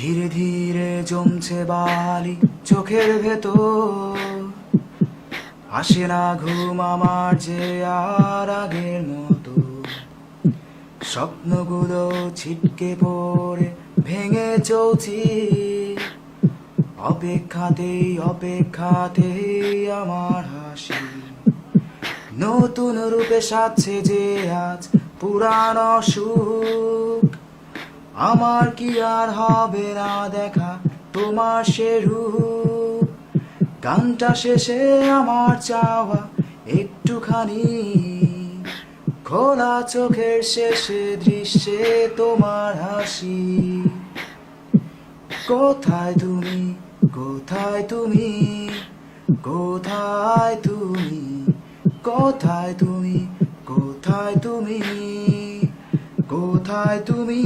ধীরে ধীরে জমছে বালি চোখের ভেতর, আসে না ঘুম আমার যে আর আগের মতো। স্বপ্নগুলো ছিটকে পড়ে ভেঙে চলছি, অপেক্ষাতেই অপেক্ষাতেই আমার হাসি নতুন রূপে সাজছে যে আজ পুরানো সুখ। আমার কি আর হবে না দেখা তোমার সে রূপ। গানটা শেষে আমার চাওয়া একটুখানি খোলা চোখের শেষে দৃশ্যে তোমার হাসি। কোথায় তুমি, কোথায় তুমি, কোথায় তুমি, কোথায় তুমি, কোথায় তুমি, কোথায় তুমি।